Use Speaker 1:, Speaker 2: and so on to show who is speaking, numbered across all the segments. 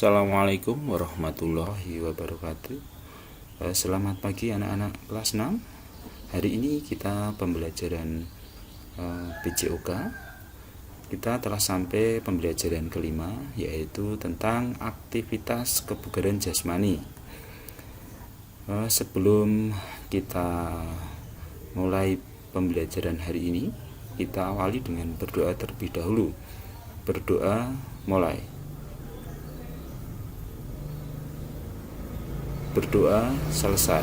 Speaker 1: Assalamualaikum warahmatullahi wabarakatuh. Selamat pagi anak-anak kelas 6. Hari ini kita pembelajaran PJOK. Kita telah sampai pembelajaran kelima, yaitu tentang aktivitas kebugaran jasmani. Sebelum kita mulai pembelajaran hari ini, kita awali dengan berdoa terlebih dahulu. Berdoa mulai. Berdoa selesai.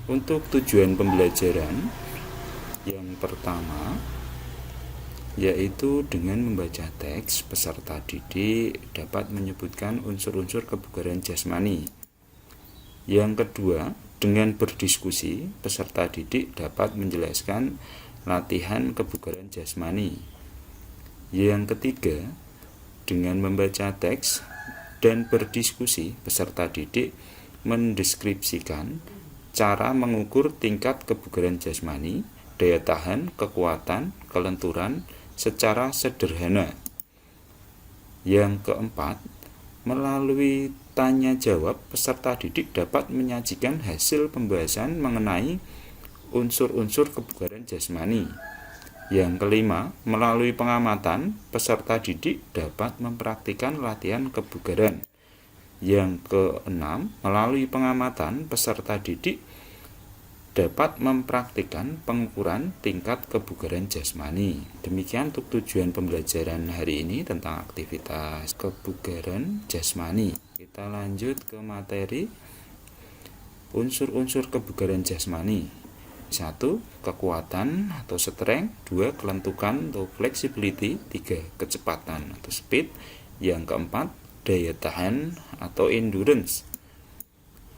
Speaker 1: Untuk tujuan pembelajaran yang pertama, yaitu dengan membaca teks, peserta didik dapat menyebutkan unsur-unsur kebugaran jasmani. Yang kedua, dengan berdiskusi, peserta didik dapat menjelaskan latihan kebugaran jasmani. Yang ketiga, dengan membaca teks dan berdiskusi, peserta didik mendeskripsikan cara mengukur tingkat kebugaran jasmani, daya tahan, kekuatan, kelenturan secara sederhana. Yang keempat, melalui tanya jawab, peserta didik dapat menyajikan hasil pembahasan mengenai unsur-unsur kebugaran jasmani. Yang kelima, melalui pengamatan, peserta didik dapat mempraktikkan latihan kebugaran. Yang keenam, melalui pengamatan, peserta didik dapat mempraktikkan pengukuran tingkat kebugaran jasmani. Demikian untuk tujuan pembelajaran hari ini tentang aktivitas kebugaran jasmani. Kita lanjut ke materi unsur-unsur kebugaran jasmani. 1. Kekuatan atau strength. 2. Kelentukan atau flexibility. 3. Kecepatan atau speed. Yang keempat, daya tahan atau endurance.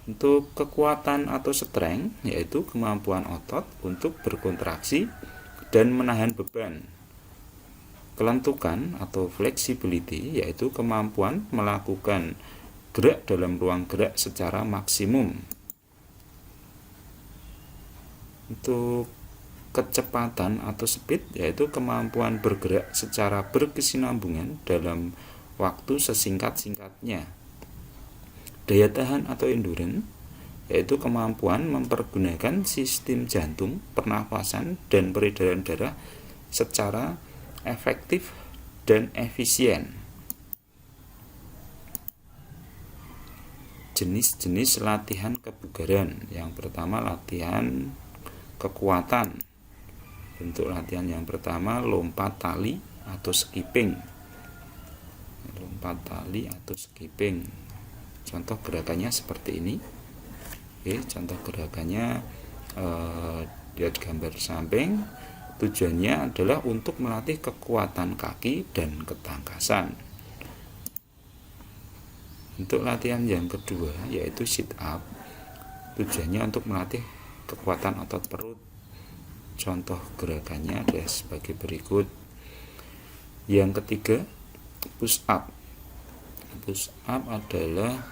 Speaker 1: Untuk kekuatan atau strength, yaitu kemampuan otot untuk berkontraksi dan menahan beban. Kelentukan atau flexibility, yaitu kemampuan melakukan gerak dalam ruang gerak secara maksimum. Untuk kecepatan atau speed, yaitu kemampuan bergerak secara berkesinambungan dalam waktu sesingkat-singkatnya. Daya tahan atau endurance, yaitu kemampuan mempergunakan sistem jantung, pernafasan, dan peredaran darah secara efektif dan efisien. Jenis-jenis latihan kebugaran. Yang pertama, latihan kekuatan. Bentuk latihan yang pertama, lompat tali atau skipping. Lompat tali atau skipping. Contoh gerakannya seperti ini. Contoh gerakannya lihat gambar samping. Tujuannya adalah untuk melatih kekuatan kaki dan ketangkasan. Untuk latihan yang kedua, yaitu sit up. Tujuannya untuk melatih kekuatan otot perut. Contoh gerakannya adalah sebagai berikut. Yang ketiga, push up. Push up adalah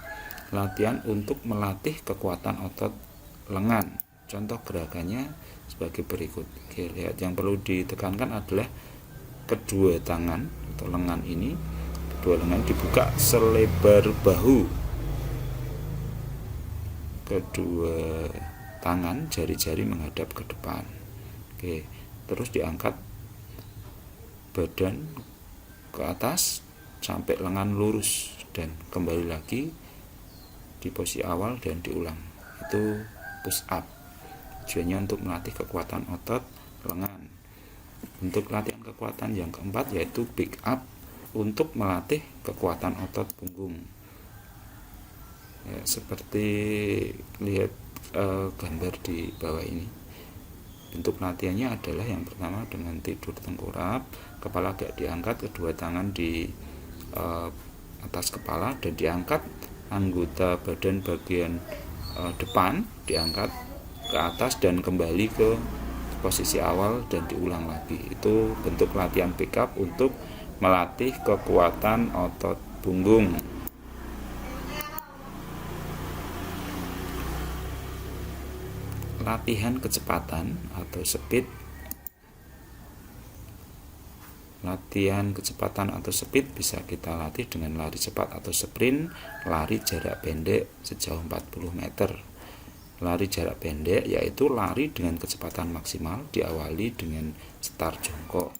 Speaker 1: latihan untuk melatih kekuatan otot lengan. Contoh gerakannya sebagai berikut. Lihat, yang perlu ditekankan adalah kedua tangan atau lengan ini, kedua lengan dibuka selebar bahu. Kedua tangan, jari-jari menghadap ke depan. Terus diangkat badan ke atas sampai lengan lurus dan kembali lagi di posisi awal dan diulang. Itu push up. Tujuannya untuk melatih kekuatan otot lengan. Untuk latihan kekuatan yang keempat, yaitu pick up, untuk melatih kekuatan otot punggung. Seperti lihat gambar di bawah ini. Bentuk latihannya adalah yang pertama dengan tidur tengkurap, kepala agak diangkat, kedua tangan di atas kepala dan diangkat anggota badan bagian depan diangkat ke atas dan kembali ke posisi awal dan diulang lagi. Itu bentuk latihan pick up untuk melatih kekuatan otot punggung. Latihan kecepatan atau speed. Latihan kecepatan atau speed bisa kita latih dengan lari cepat atau sprint, lari jarak pendek sejauh 40 meter. Lari jarak pendek yaitu lari dengan kecepatan maksimal diawali dengan start jongkok.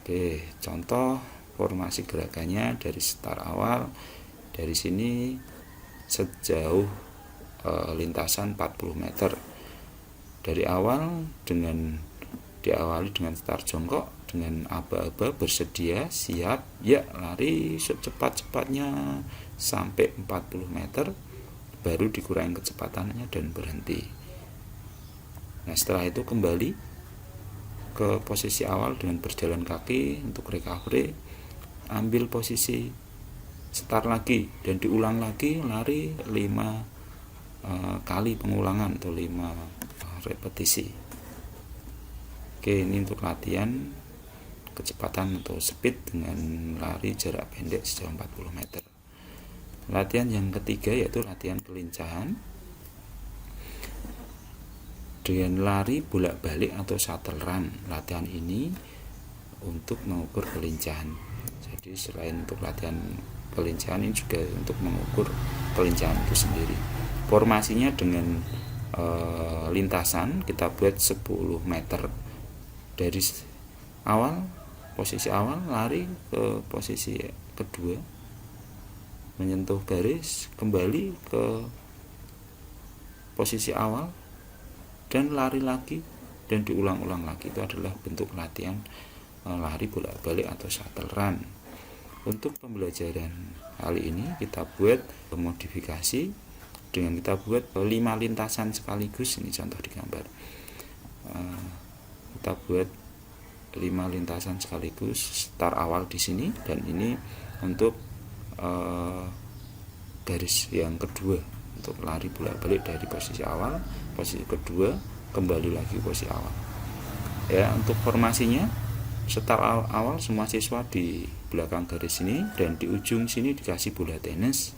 Speaker 1: Oke, contoh formasi gerakannya dari start awal. Dari sini sejauh lintasan 40 meter. Dari awal diawali dengan start jongkok dengan aba-aba bersedia siap ya lari secepat-cepatnya sampai 40 meter, baru dikurangi kecepatannya dan berhenti. Nah, setelah itu kembali ke posisi awal dengan berjalan kaki untuk recovery, ambil posisi start lagi dan diulang lagi lari 5 kali pengulangan atau 5 repetisi. Oke, ini untuk latihan kecepatan atau speed dengan lari jarak pendek sejauh 40 meter. Latihan yang ketiga yaitu latihan kelincahan dengan lari bolak-balik atau shuttle run. Latihan ini untuk mengukur kelincahan. Jadi selain untuk latihan kelincahan, ini juga untuk mengukur kelincahan itu sendiri. Formasinya dengan lintasan kita buat 10 meter. Dari awal, posisi awal lari ke posisi kedua, menyentuh garis, kembali ke posisi awal dan lari lagi dan diulang-ulang lagi. Itu adalah bentuk latihan lari bolak-balik atau shuttle run. Untuk pembelajaran kali ini kita buat modifikasi dengan kita buat 5 lintasan sekaligus. Ini contoh di gambar. Kita buat 5 lintasan sekaligus, start awal di sini, dan ini untuk garis yang kedua untuk lari bolak-balik dari posisi awal, posisi kedua, kembali lagi posisi awal. Ya, untuk formasinya start awal semua siswa di belakang garis ini dan di ujung sini dikasih bola tenis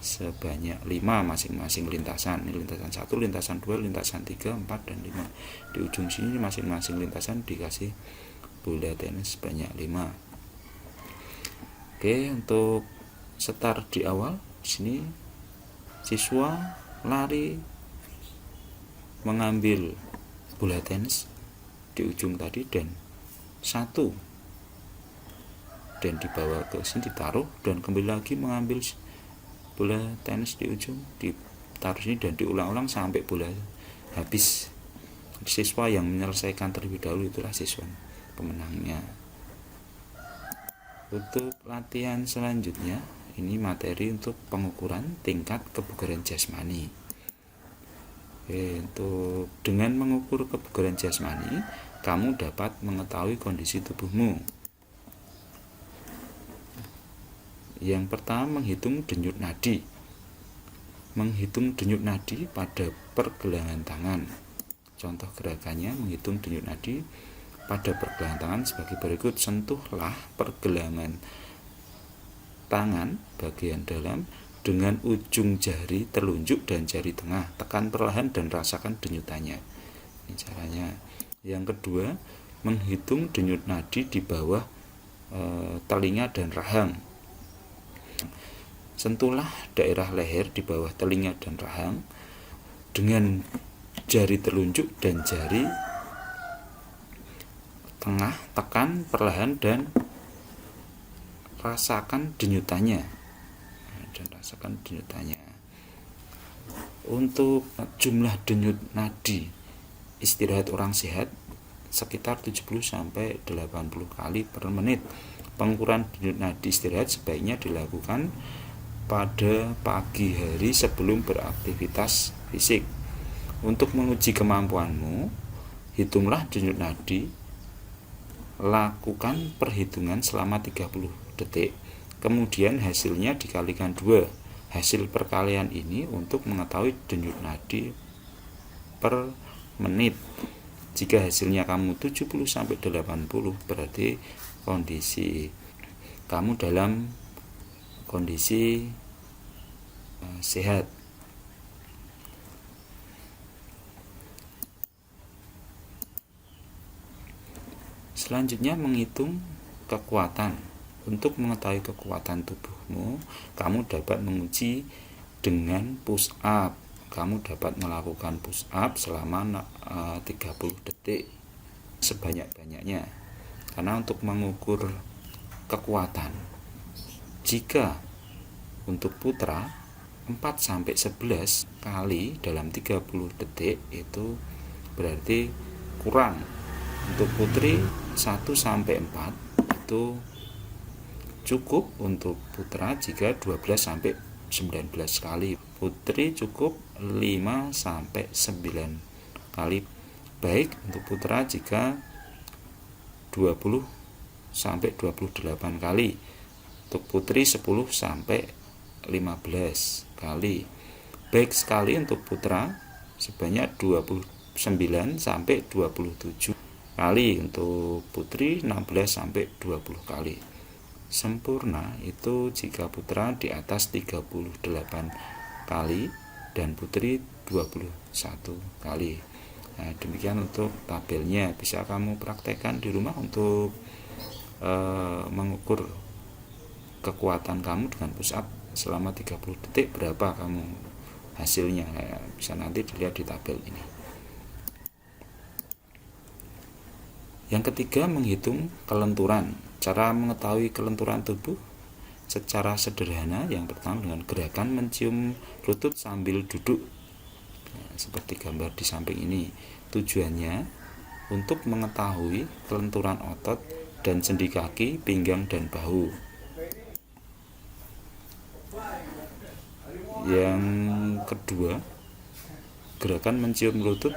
Speaker 1: sebanyak 5 masing-masing lintasan. Ini lintasan 1, lintasan 2, lintasan 3, 4, dan 5. Di ujung sini masing-masing lintasan dikasih bola tenis sebanyak 5. Oke, untuk start di awal sini siswa lari mengambil bola tenis di ujung tadi dan 1 dan dibawa ke sini ditaruh dan kembali lagi mengambil bola tenis di ujung, ditaruh sini dan diulang-ulang sampai bola habis. Siswa yang menyelesaikan terlebih dahulu itulah siswa pemenangnya. Untuk latihan selanjutnya ini materi untuk pengukuran tingkat kebugaran jasmani. Untuk dengan mengukur kebugaran jasmani, kamu dapat mengetahui kondisi tubuhmu. Yang pertama, menghitung denyut nadi. Menghitung denyut nadi pada pergelangan tangan. Contoh gerakannya menghitung denyut nadi pada pergelangan tangan sebagai berikut. Sentuhlah pergelangan tangan bagian dalam dengan ujung jari telunjuk dan jari tengah. Tekan perlahan dan rasakan denyutannya. Ini caranya. Yang kedua, menghitung denyut nadi di bawah telinga dan rahang. Sentuhlah daerah leher di bawah telinga dan rahang dengan jari telunjuk dan jari tengah, tekan perlahan dan rasakan denyutannya. Untuk jumlah denyut nadi istirahat orang sehat sekitar 70 sampai 80 kali per menit. Pengukuran denyut nadi istirahat sebaiknya dilakukan pada pagi hari sebelum beraktivitas fisik. Untuk menguji kemampuanmu, hitunglah denyut nadi, lakukan perhitungan selama 30 detik, kemudian hasilnya dikalikan 2. Hasil perkalian ini untuk mengetahui denyut nadi per menit. Jika hasilnya kamu 70 sampai 80, berarti kondisi kamu dalam kondisi sehat. Selanjutnya menghitung kekuatan. Untuk mengetahui kekuatan tubuhmu, kamu dapat menguji dengan push up. Kamu dapat melakukan push up selama 30 detik sebanyak-banyaknya. Karena untuk mengukur kekuatan, jika untuk putra 4-11 kali dalam 30 detik itu berarti kurang. Untuk putri 1-4 itu cukup. Untuk putra jika 12-19 kali, putri cukup 5-9 kali. Baik untuk putra jika 20-28 kali, untuk putri 10-15 kali. Baik sekali untuk putra sebanyak 29-27 kali, untuk putri 16-20 kali. Sempurna itu jika putra di atas 38 kali dan putri 21 kali. Nah, demikian untuk tabelnya. Bisa kamu praktekkan di rumah untuk mengukur kekuatan kamu dengan push up selama 30 detik berapa kamu hasilnya. Bisa nanti dilihat di tabel ini. Yang ketiga, menghitung kelenturan. Cara mengetahui kelenturan tubuh secara sederhana, yang pertama dengan gerakan mencium lutut sambil duduk, seperti gambar di samping ini. Tujuannya untuk mengetahui kelenturan otot dan sendi kaki, pinggang, dan bahu. Yang kedua, gerakan mencium lutut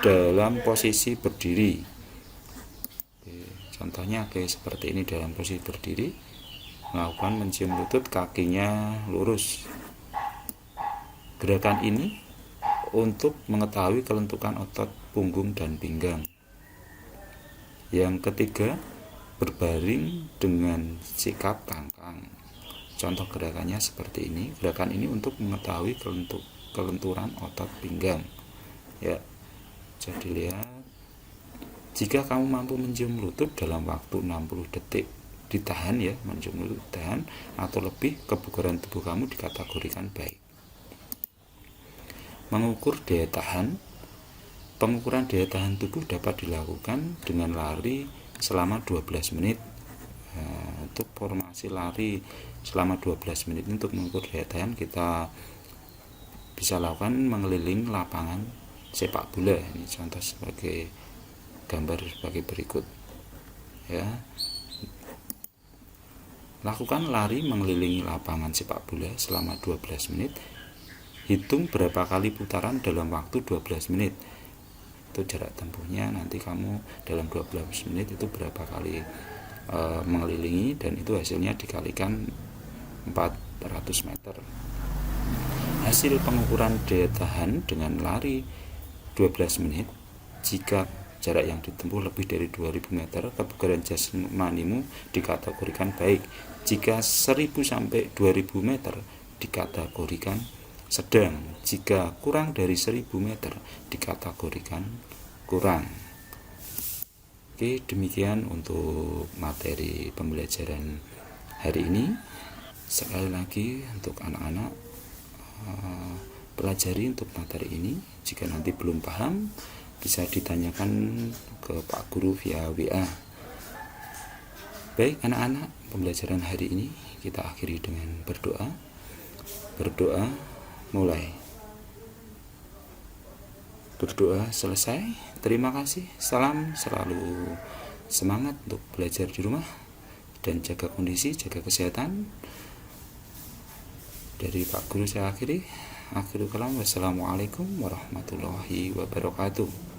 Speaker 1: dalam posisi berdiri. Contohnya seperti ini, dalam posisi berdiri melakukan mencium lutut, kakinya lurus. Gerakan ini untuk mengetahui kelenturan otot punggung dan pinggang. Yang ketiga, berbaring dengan sikap kangkang. Contoh gerakannya seperti ini. Gerakan ini untuk mengetahui kelenturan otot pinggang. Ya, jadi lihat. Jika kamu mampu mencium lutut dalam waktu 60 detik, ditahan ya, mencium lutut tahan atau lebih, kebugaran tubuh kamu dikategorikan baik. Mengukur daya tahan. Pengukuran daya tahan tubuh dapat dilakukan dengan lari selama 12 menit. Untuk formasi lari selama 12 menit untuk mengukur daya tahan, kita bisa lakukan mengelilingi lapangan sepak bola. Ini contoh sebagai gambar sebagai berikut ya. Lakukan lari mengelilingi lapangan sepak bola selama 12 menit. Hitung berapa kali putaran dalam waktu 12 menit. Itu jarak tempuhnya, nanti kamu dalam 12 menit itu berapa kali mengelilingi, dan itu hasilnya dikalikan 400 meter. Hasil pengukuran daya tahan dengan lari 12 menit, jika jarak yang ditempuh lebih dari 2000 meter, kebugaran jasmanimu dikategorikan baik. Jika 1000 sampai 2000 meter dikategorikan sedang. Jika kurang dari 1000 meter dikategorikan kurang. Oke, demikian untuk materi pembelajaran hari ini. Sekali lagi untuk anak-anak, pelajari untuk materi ini. Jika nanti belum paham, bisa ditanyakan ke Pak Guru via WA. Baik anak-anak, pembelajaran hari ini kita akhiri dengan berdoa. Berdoa mulai. Berdoa selesai. Terima kasih. Salam, selalu semangat untuk belajar di rumah dan jaga kondisi, jaga kesehatan. Dari Pak Guru saya akhiri. Akhirul kalam. Wassalamualaikum warahmatullahi wabarakatuh.